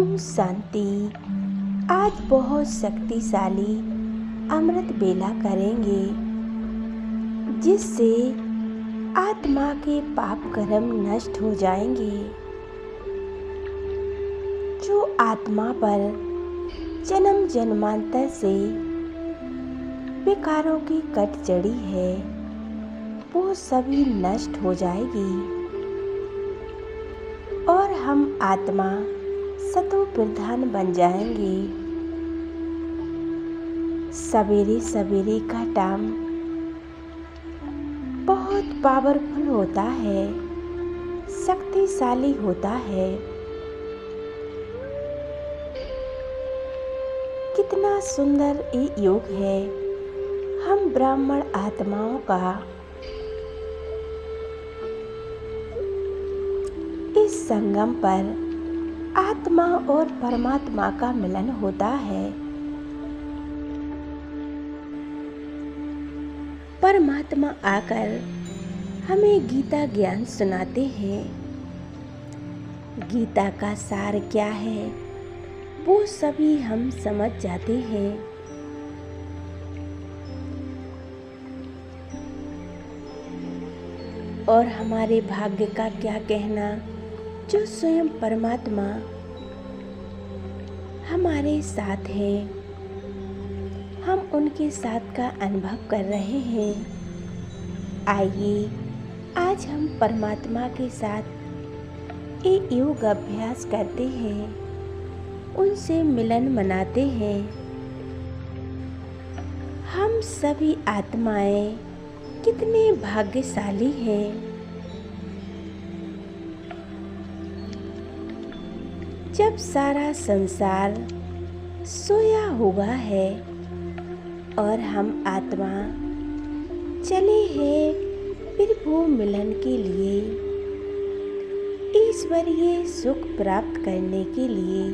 ओम शांति। आज बहुत शक्तिशाली अमृत बेला करेंगे, जिससे आत्मा के पाप कर्म नष्ट हो जाएंगे। जो आत्मा पर जन्म जन्मांतर से विकारों की कट चढ़ी है, वो सभी नष्ट हो जाएगी और हम आत्मा सतो प्रधान बन जाएंगे। सवेरे सवेरे का टाइम बहुत पावरफुल होता है, शक्तिशाली होता है। कितना सुंदर ये योग है। हम ब्राह्मण आत्माओं का इस संगम पर आत्मा और परमात्मा का मिलन होता है। परमात्मा आकर हमें गीता ज्ञान सुनाते हैं। गीता का सार क्या है, वो सभी हम समझ जाते हैं। और हमारे भाग्य का क्या कहना, जो स्वयं परमात्मा हमारे साथ है, हम उनके साथ का अनुभव कर रहे हैं। आइए आज हम परमात्मा के साथ एक योग अभ्यास करते हैं, उनसे मिलन मनाते हैं। हम सभी आत्माएं कितने भाग्यशाली हैं। जब सारा संसार सोया हुआ है और हम आत्मा चले हैं प्रभु मिलन के लिए, ईश्वरीय सुख प्राप्त करने के लिए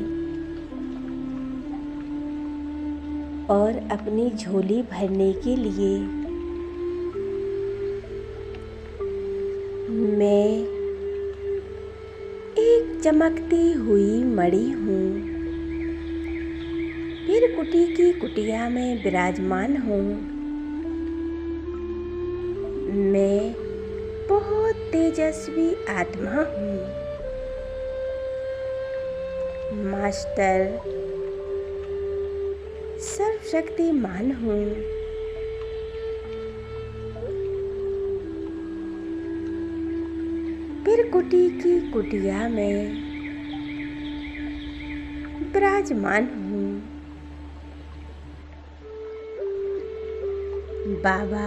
और अपनी झोली भरने के लिए। मैं एक चमकती हुई मणि हूँ, फिर कुटी की कुटिया में विराजमान हूँ। मैं बहुत तेजस्वी आत्मा हूँ। मास्टर सर्वशक्तिमान हूँ। फिर कुटी की कुटिया में विराजमान हूँ। बाबा,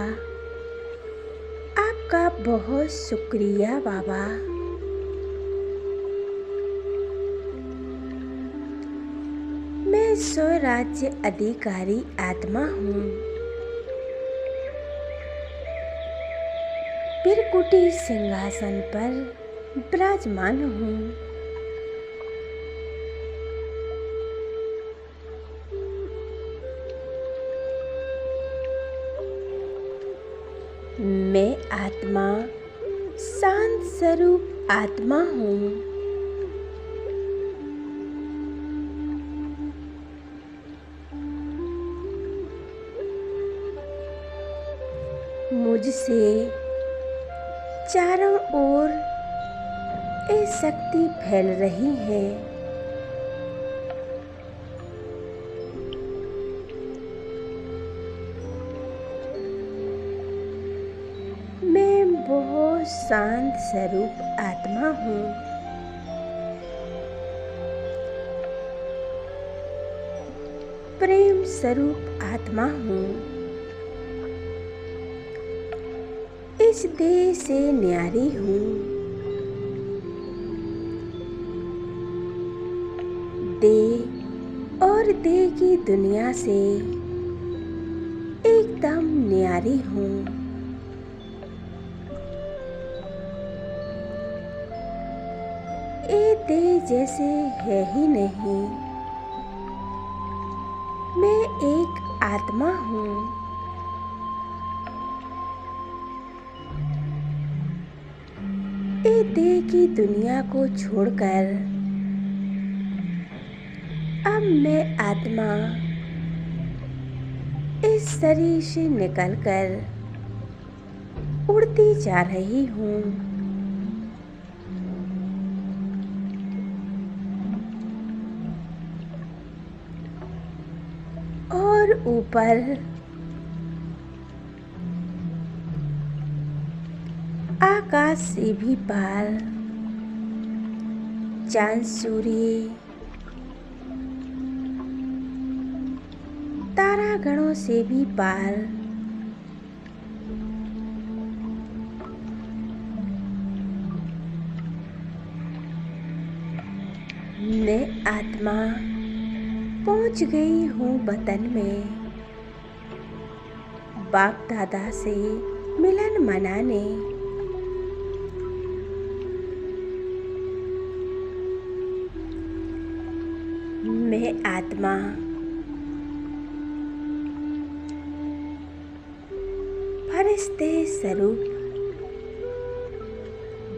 आपका बहुत शुक्रिया बाबा। मैं स्वराज्य अधिकारी आत्मा हूँ। फिर कुटी सिंहासन पर विराजमान हूँ। मैं आत्मा शांत स्वरूप आत्मा हूँ। मुझसे चारों ओर ये शक्ति फैल रही है। मैं बहुत शांत स्वरूप आत्मा हूँ। प्रेम स्वरूप आत्मा हूँ। इस देह से न्यारी हूँ। देह और देह की दुनिया से एकदम न्यारी हूँ। ये देह जैसे है ही नहीं। मैं एक आत्मा हूँ। ये देह की दुनिया को छोड़कर अब मैं आत्मा इस शरीर से निकलकर उड़ती जा रही हूँ। और ऊपर आकाश से भी पार, चांद सूर्य तारागणों से भी पार, मैं आत्मा पहुंच गई हूँ वतन में, बाप दादा से मिलन मनाने। मैं आत्मा फरिश्ते स्वरूप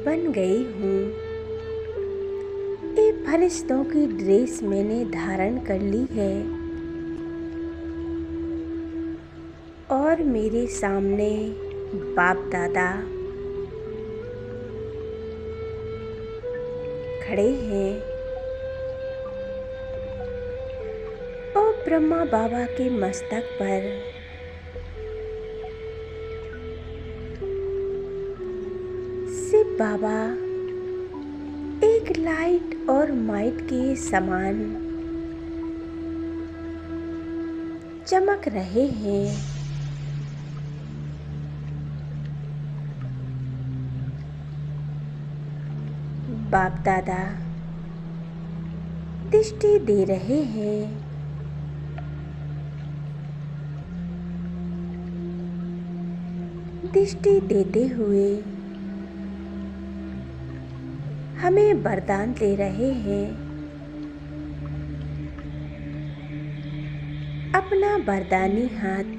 बन गई हूँ। ये फरिश्तों की ड्रेस मैंने धारण कर ली है और मेरे सामने बाप दादा खड़े हैं और ब्रह्मा बाबा के मस्तक पर शिव बाबा एक लाइट और माइट के समान चमक रहे हैं। बाप दादा दृष्टि दे रहे हैं। दृष्टि देते हुए हमें वरदान दे रहे हैं। अपना वरदानी हाथ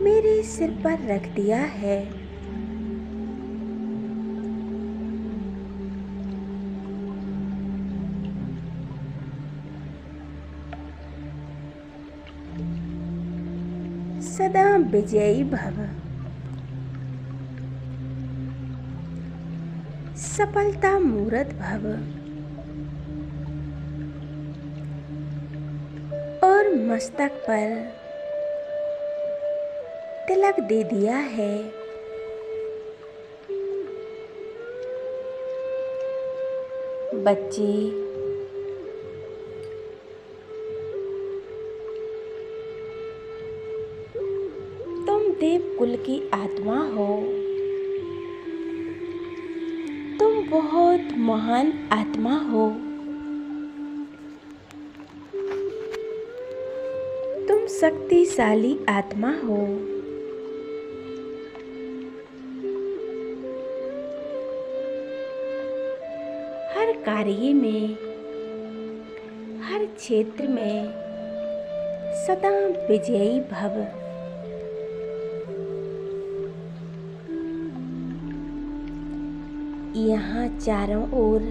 मेरे सिर पर रख दिया है। सदा विजयी भव, सफलता मूरत भव। और मस्तक पर तिलक दे दिया है। बच्चे तुम देव कुल की आत्मा हो। तुम बहुत महान आत्मा हो। तुम शक्तिशाली आत्मा हो। हर कार्य में, हर क्षेत्र में सदा विजयी भव। यहाँ चारों ओर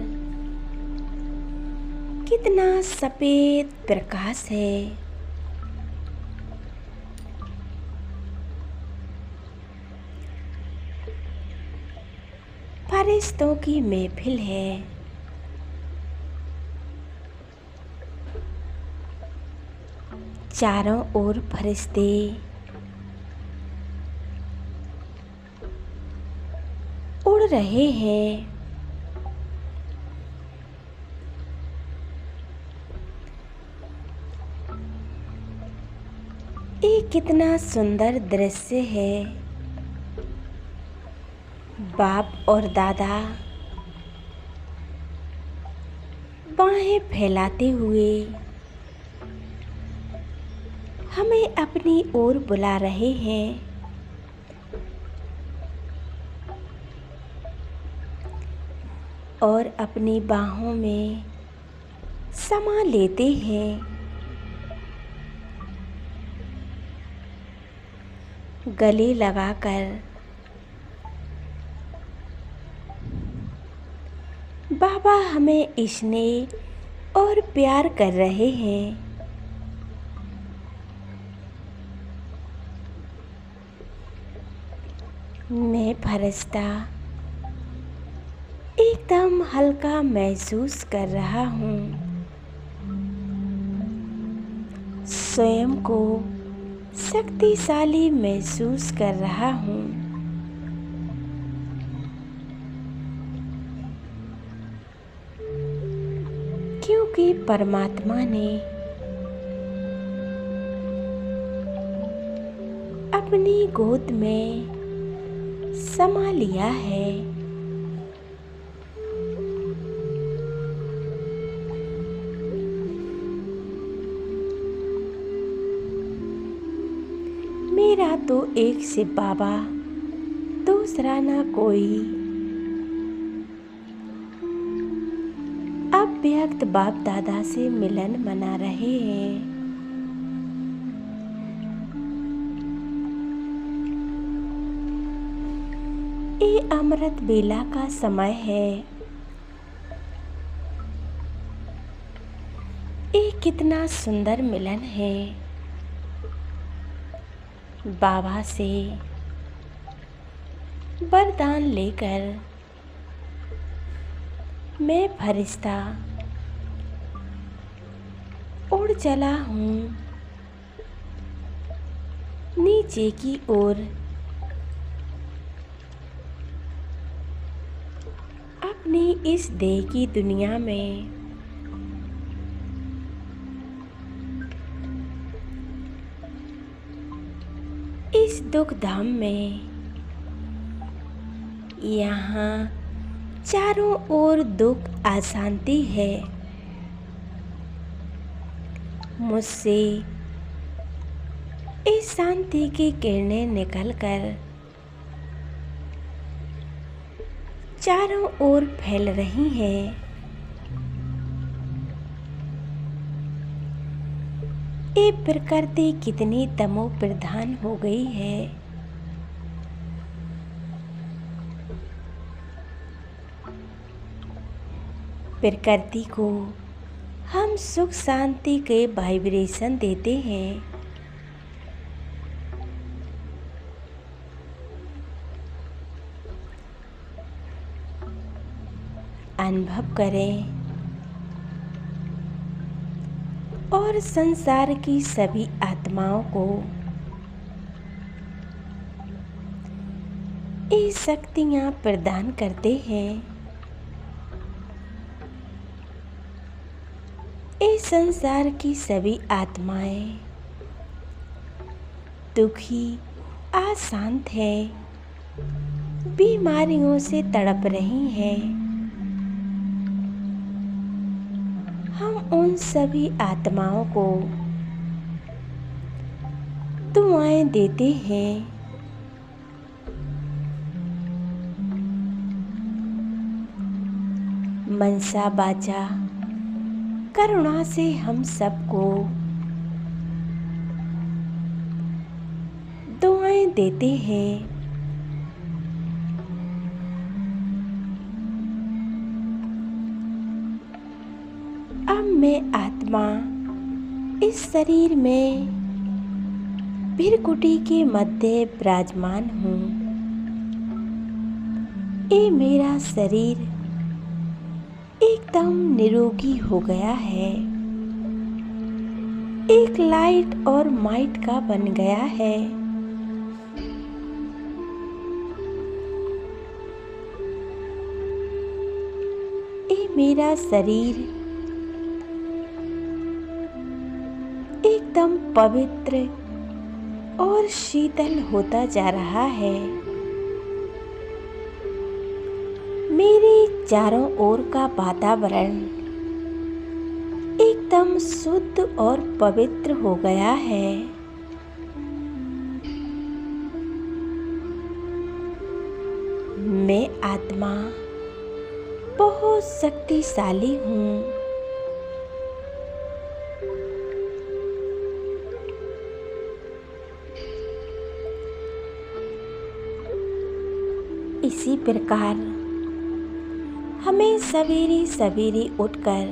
कितना सफेद प्रकाश है। फरिश्तों की महफिल है। चारों ओर फरिश्ते उड़ रहे हैं। ये कितना सुंदर दृश्य है। बाप और दादा बाहें फैलाते हुए हमें अपनी ओर बुला रहे हैं। और अपनी बाहों में समा लेते हैं। गले लगाकर बाबा हमें स्नेह और प्यार कर रहे हैं। मैं फरिश्ता एकदम हल्का महसूस कर रहा हूँ। स्वयं को शक्तिशाली महसूस कर रहा हूँ। क्योंकि परमात्मा ने अपनी गोद में समा लिया है। मेरा तो एक शिव बाबा, दूसरा ना कोई। अव्यक्त बाप दादा से मिलन मना रहे हैं। ये अमृत बेला का समय है। ये कितना सुंदर मिलन है। बाबा से वरदान लेकर मैं फरिश्ता उड़ चला हूँ नीचे की ओर, अपनी इस देह की दुनिया में। इस दुख धाम में यहाँ चारों ओर दुख अशांति है। मुझसे इस शांति की किरणें निकलकर चारों ओर फैल रही हैं। ये प्रकृति कितनी तमो प्रधान हो गई है। प्रकृति को हम सुख शांति के वाइब्रेशन देते हैं। अनुभव करें और संसार की सभी आत्माओं को ये शक्तियाँ प्रदान करते हैं। इस संसार की सभी आत्माएं दुखी, अशांत है, बीमारियों से तड़प रही हैं। हम उन सभी आत्माओं को दुआएं देते हैं। मनसा वाचा करुणा से हम सबको दुआएं देते हैं। अब मैं आत्मा इस शरीर में भृकुटी के मध्य विराजमान हूँ। ये मेरा शरीर एकदम निरोगी हो गया है, एक लाइट और माइट का बन गया है। ये मेरा शरीर एकदम पवित्र और शीतल होता जा रहा है। मेरे चारों ओर का वातावरण एकदम शुद्ध और पवित्र हो गया है। मैं आत्मा बहुत शक्तिशाली हूँ। इसी प्रकार हमें सवेरे सवेरे उठकर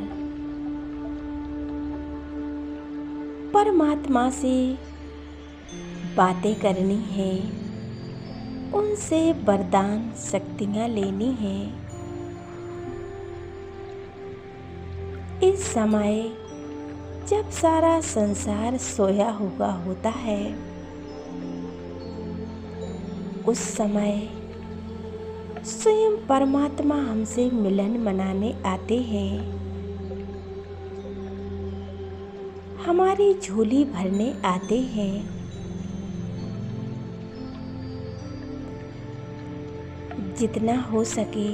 परमात्मा से बातें करनी है, उनसे वरदान शक्तियाँ लेनी हैं। इस समय जब सारा संसार सोया हुआ होता है, उस समय स्वयं परमात्मा हमसे मिलन मनाने आते हैं, हमारी झोली भरने आते हैं। जितना हो सके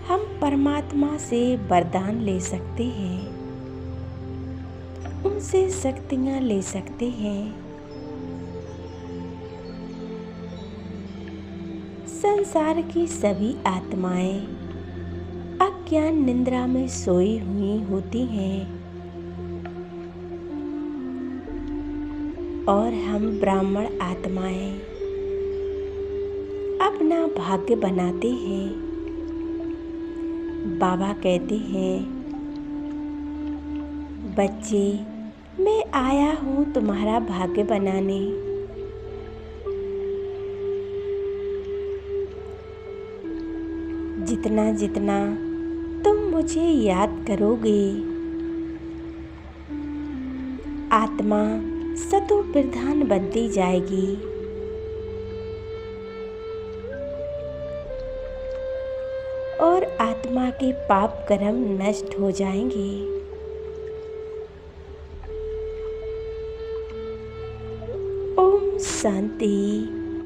हम परमात्मा से वरदान ले सकते हैं, उनसे शक्तियाँ ले सकते हैं। संसार की सभी आत्माएं अज्ञान निद्रा में सोई हुई होती हैं और हम ब्राह्मण आत्माएं अपना भाग्य बनाते हैं। बाबा कहते हैं, बच्चे मैं आया हूँ तुम्हारा भाग्य बनाने। जितना जितना तुम मुझे याद करोगे, आत्मा सतो प्रधान बनती जाएगी। और आत्मा के पाप कर्म नष्ट हो जाएंगे। ओम शांति।